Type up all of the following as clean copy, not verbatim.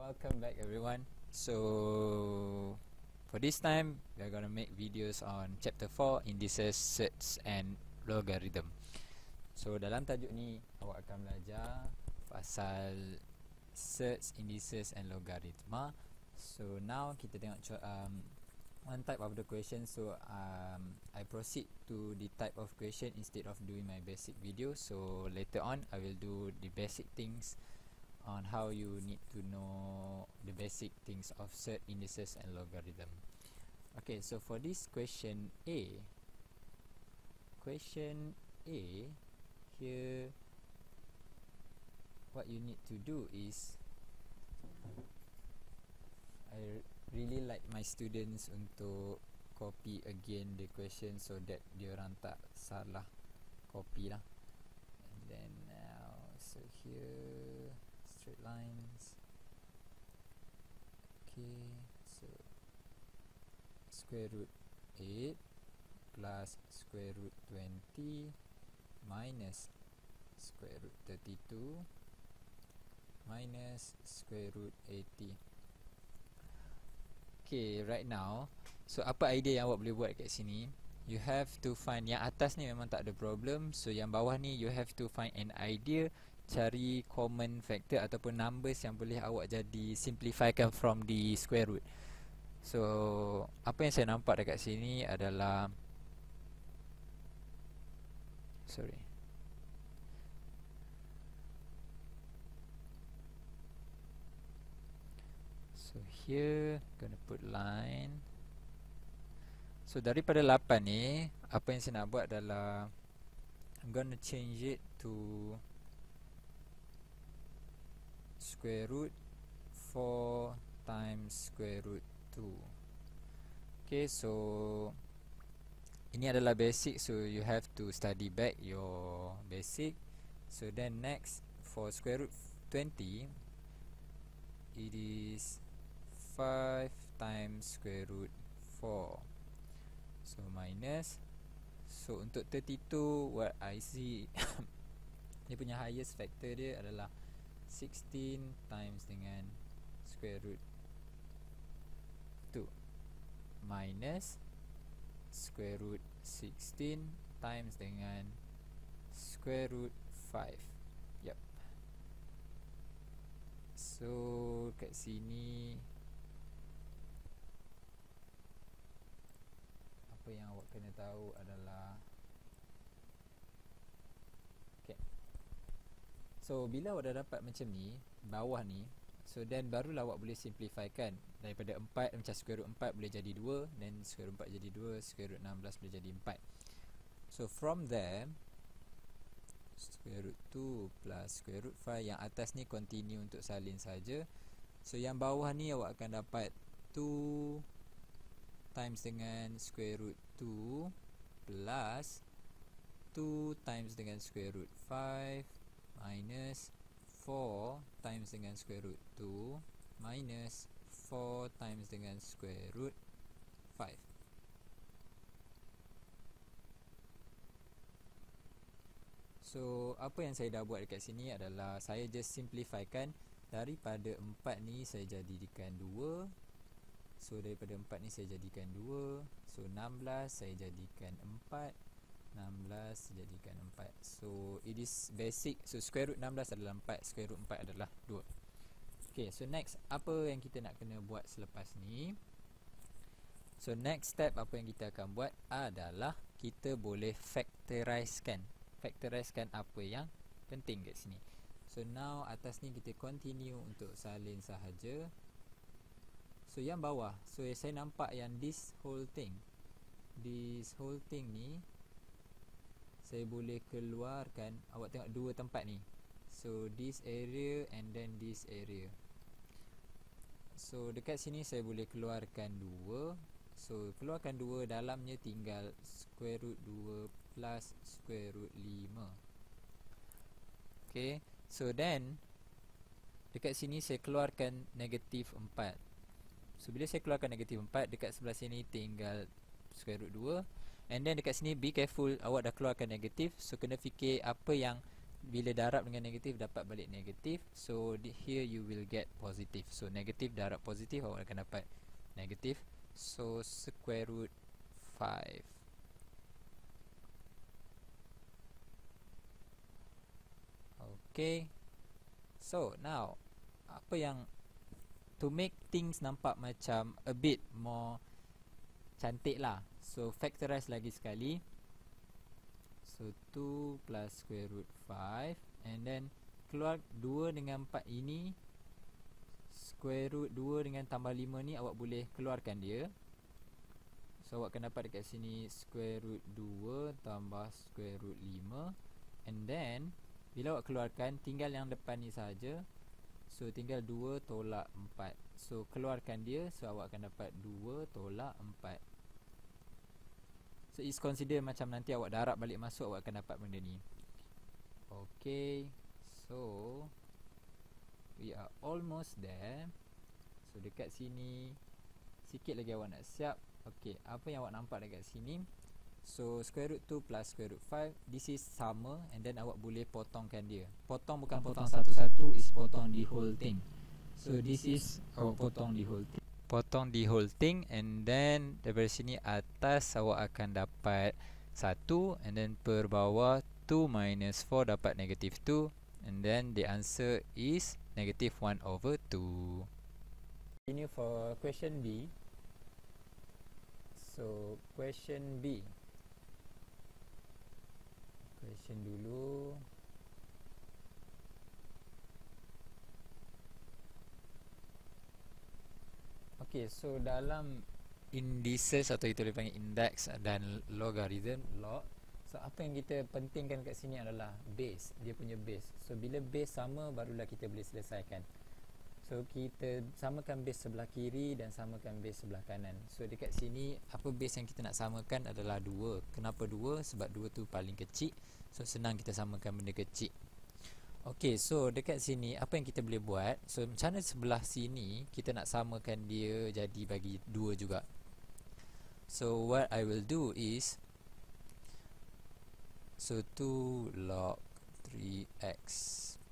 Welcome back everyone. So for this time we are gonna make videos on chapter 4, indices, surds and logarithm. So dalam tajuk ni awak akan belajar pasal surds, indices and logaritma. So now kita tengok one type of the question. So I proceed to the type of question instead of doing my basic video. So later on I will do the basic things on how you need to know the basic things of surd, indices and logarithm. Okay, so for this question A, here what you need to do is, I really like my students untuk copy again the question so that diorang tak salah copy lah. And then now, so here straight lines. Okay, so square root 8 plus square root 20 minus square root 32 minus square root 80. Okay, right now, so apa idea yang awak boleh buat kat sini? You have to find, yang atas ni memang tak ada problem. So yang bawah ni you have to find an idea, cari common factor ataupun numbers yang boleh awak jadi simplifykan from the square root. So apa yang saya nampak dekat sini adalah, so here gonna put line. So daripada 8 ni, apa yang saya nak buat adalah I'm gonna change it to square root 4 times square root 2. Okay, so ini adalah basic, so you have to study back your basic. So then next, for square root 20, it is 5 times square root 4. So minus, so untuk 32, what I see dia punya highest factor dia adalah 16 times dengan square root 2 minus square root 16 times dengan square root 5. Yep. So kat sini apa yang awak kena tahu adalah, okay, so bila awak dah dapat macam ni, bawah ni, so then barulah awak boleh simplifykan. Daripada 4, macam square root 4 boleh jadi 2, then square root 4 jadi 2, square root 16 boleh jadi 4. So from there, square root 2 plus square root 5, yang atas ni continue untuk salin saja. So yang bawah ni awak akan dapat 2 times dengan square root 2 plus 2 times dengan square root 5 minus 4 times dengan square root 2 minus 4 times dengan square root 5. So apa yang saya dah buat dekat sini adalah saya just simplifykan. Daripada 4 ni saya jadikan 2. So daripada 4 ni saya jadikan 2. So 16 saya jadikan 4. 16 saya jadikan 4. So it is basic. So square root 16 adalah 4, square root 4 adalah 2. Okay, so next, apa yang kita nak kena buat selepas ni? So next step apa yang kita akan buat adalah kita boleh factorizekan apa yang penting kat sini. So now atas ni kita continue untuk salin sahaja. So yang bawah, so saya nampak yang this whole thing ni saya boleh keluarkan. Awak tengok dua tempat ni. So this area and then this area. So dekat sini saya boleh keluarkan 2. So keluarkan 2, dalamnya tinggal square root 2 plus square root 5. Okay, so then dekat sini saya keluarkan negatif 4. So bila saya keluarkan negatif 4, dekat sebelah sini tinggal square root 2. And then dekat sini be careful, awak dah keluarkan negatif, so kena fikir apa yang bila darab dengan negatif dapat balik negatif. So here you will get positive. So negatif darab positif, awak akan dapat negatif. So square root 5. Okay, so now apa yang to make things nampak macam a bit more cantik lah, so factorize lagi sekali. So 2 plus square root 5, and then keluar 2 dengan 4 ini, square root 2 dengan tambah 5 ni awak boleh keluarkan dia. So awak akan dapat dekat sini square root 2 tambah square root 5, and then bila awak keluarkan tinggal yang depan ni saja. So tinggal 2 tolak 4. So keluarkan dia, so awak akan dapat 2 tolak 4. So it's consider macam nanti awak darab balik masuk, awak akan dapat benda ni. Okay, so we are almost there. So dekat sini sikit lagi awak nak siap. Okay, apa yang awak nampak dekat sini, so square root 2 plus square root 5, this is sama, and then awak boleh potongkan dia. Potong bukan potong satu-satu, is potong the whole thing. So this is awak potong the whole thing. Potong the whole thing, and then daripada sini atas awak akan dapat 1, and then per bawah 2 minus 4 dapat negative 2, and then the answer is negative 1 over 2. Ini for question B. So question B, question dulu. Okay, so dalam indices atau kita boleh panggil index dan logarithm, log, so apa yang kita pentingkan kat sini adalah base, dia punya base. So bila base sama barulah kita boleh selesaikan. So kita samakan base sebelah kiri dan samakan base sebelah kanan. So dekat sini apa base yang kita nak samakan adalah 2. Kenapa 2? Sebab 2 tu paling kecil. So senang kita samakan benda kecil. Okay, so dekat sini apa yang kita boleh buat, so macam mana sebelah sini kita nak samakan dia jadi bagi 2 juga. So what I will do is, so 2 log 3x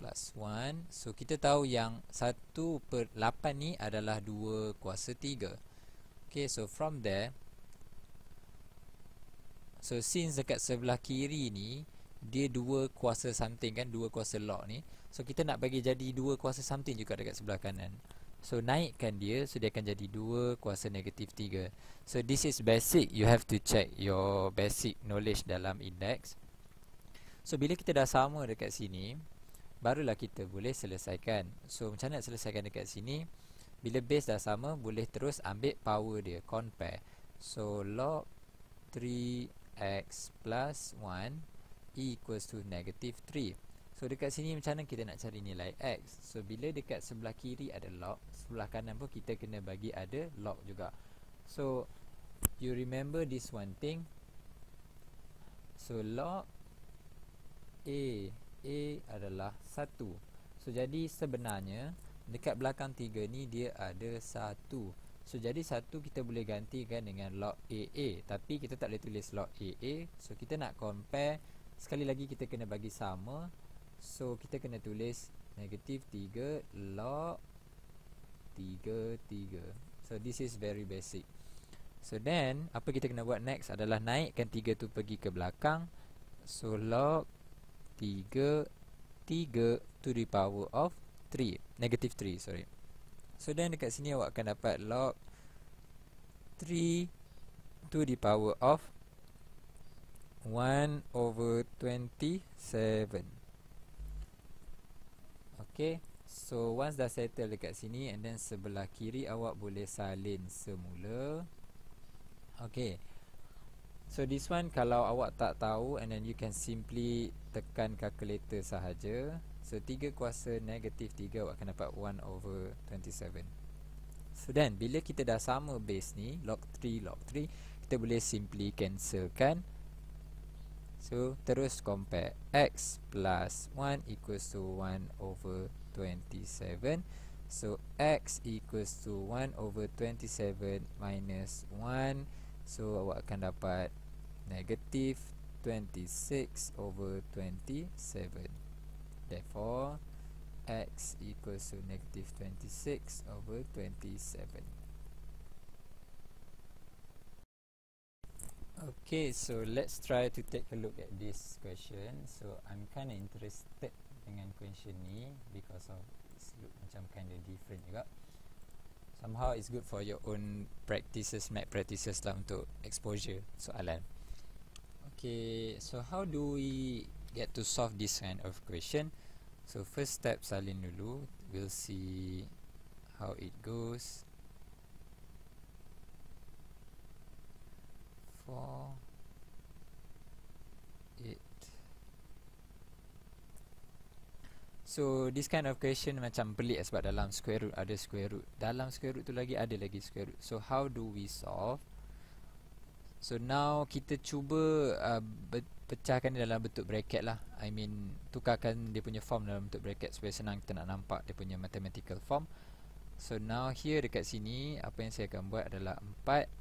plus 1. So kita tahu yang 1/8 ni adalah 2 kuasa 3. Okay, so from there, so since dekat sebelah kiri ni dia 2 kuasa something kan, 2 kuasa log ni, so kita nak bagi jadi 2 kuasa something juga dekat sebelah kanan. So naikkan dia, so dia akan jadi 2 kuasa negatif 3. So this is basic, you have to check your basic knowledge dalam index. So bila kita dah sama dekat sini, barulah kita boleh selesaikan. So macam mana nak selesaikan dekat sini? Bila base dah sama, boleh terus ambil power dia, compare. So log 3x plus 1 equals to negative 3. So dekat sini macam mana kita nak cari nilai x? So bila dekat sebelah kiri ada log, sebelah kanan pun kita kena bagi ada log juga. So you remember this one thing. So log A adalah 1. So jadi sebenarnya dekat belakang 3 ni dia ada 1. So jadi 1 kita boleh gantikan dengan log AA, tapi kita tak boleh tulis log AA. So kita nak compare, sekali lagi kita kena bagi sama. So kita kena tulis negatif 3 log 3. So this is very basic. So then apa kita kena buat next adalah naikkan 3 tu pergi ke belakang. So log 3 to the power of 3, negative 3, sorry. So then dekat sini awak akan dapat log 3 to the power of 1 over 27. Okay, so once dah settle dekat sini, and then sebelah kiri awak boleh salin semula. Okay, so this one kalau awak tak tahu, and then you can simply tekan calculator sahaja. So 3 kuasa negatif 3, awak akan dapat 1 over 27. So then bila kita dah sama base ni, log 3, kita boleh simply cancelkan. So terus compare x plus 1 equals to 1 over 27. So x equals to 1 over 27 minus 1. So awak akan dapat negative 26 over 27. Therefore x equals to negative 26 over 27. Okay, so let's try to take a look at this question. So I'm kind of interested dengan question ni because of it's look macam kind of different juga. Somehow it's good for your own practices, math practices lah untuk exposure soalan. Okay, so how do we get to solve this kind of question? So first step salin dulu. We'll see how it goes. 4 8. So this kind of question macam pelik sebab dalam square root ada square root, dalam square root tu lagi ada lagi square root. So how do we solve? So now kita cuba pecahkan dia dalam bentuk bracket lah. I mean tukarkan dia punya form dalam bentuk bracket supaya senang kita nak nampak dia punya mathematical form. So now here dekat sini apa yang saya akan buat adalah 4.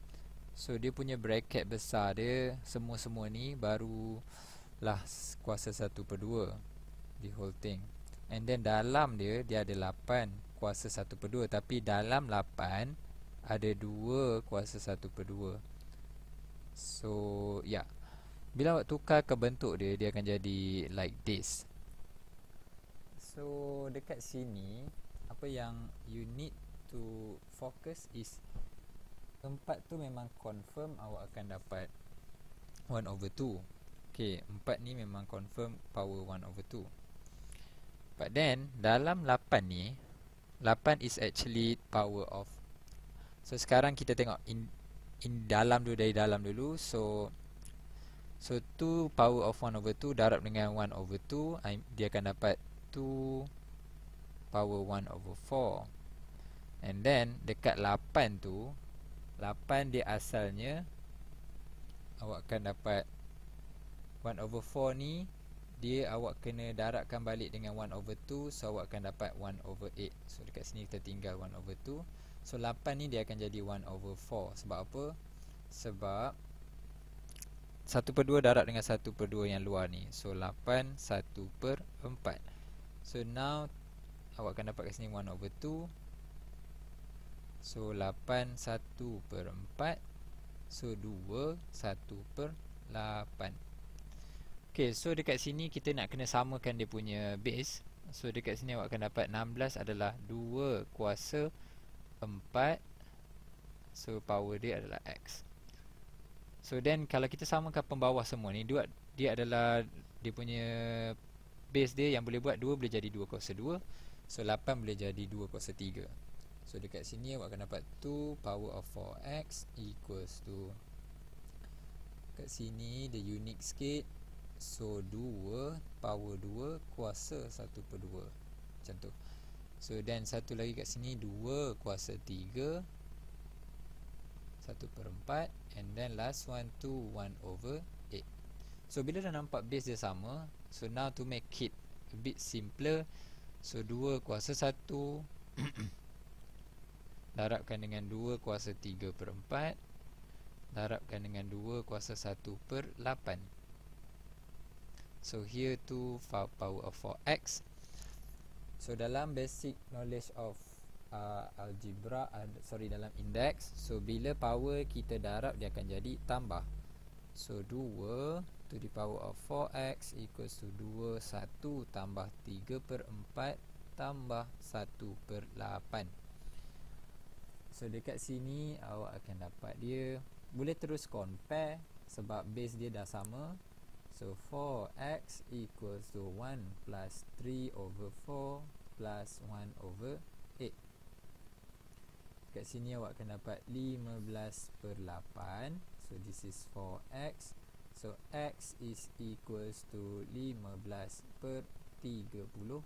So dia punya bracket besar dia semua-semua ni barulah kuasa 1/2 the whole thing. And then dalam dia ada 8 kuasa 1/2, tapi dalam 8 ada 2 kuasa 1/2. So yeah, bila awak tukar ke bentuk dia akan jadi like this. So dekat sini apa yang you need to focus is 4 tu memang confirm awak akan dapat 1/2. Okay, 4 ni memang confirm power 1/2. But then dalam 8 ni 8 is actually power of. So sekarang kita tengok in dalam dulu, dari dalam dulu. So 2 power of 1/2 darab dengan 1/2, dia akan dapat 2 power 1/4. And then dekat 8 tu, 8 dia asalnya awak akan dapat 1/4 ni, dia awak kena darabkan balik dengan 1/2, so awak akan dapat 1/8. So dekat sini kita tinggal 1/2. So 8 ni dia akan jadi 1/4. Sebab apa? Sebab 1/2 darab dengan 1/2 yang luar ni. So 8 1/4. So now awak akan dapat kat sini 1/2. So 8 1/4. So 2 1/8. Okay, so dekat sini kita nak kena samakan dia punya base. So dekat sini awak akan dapat 16 adalah 2 kuasa 4. So power dia adalah X. So then kalau kita samakan pembawah semua ni, dia adalah dia punya base dia yang boleh buat 2 boleh jadi 2 kuasa 2. So 8 boleh jadi 2 kuasa 3. So dekat sini awak akan dapat 2 power of 4x equals to, kat sini dia unique sikit. So 2 power 2 kuasa 1/2, macam tu. So dan satu lagi kat sini 2 kuasa 3 1/4. And then last one 2 1/8. So bila dah nampak base dia sama, so now to make it a bit simpler, so 2 kuasa 1 darabkan dengan 2 kuasa 3/4 darabkan dengan 2 kuasa 1/8. So here 2 power of 4x. So dalam basic knowledge of algebra, dalam index, so bila power kita darab dia akan jadi tambah. So 2 to the power of 4x equals to 2 1 tambah 3/4 tambah 1/8. So dekat sini awak akan dapat dia, boleh terus compare sebab base dia dah sama. So 4x equals to 1 plus 3/4 plus 1/8. Kat sini awak akan dapat 15/8. So this is 4x. So x is equals to 15/32.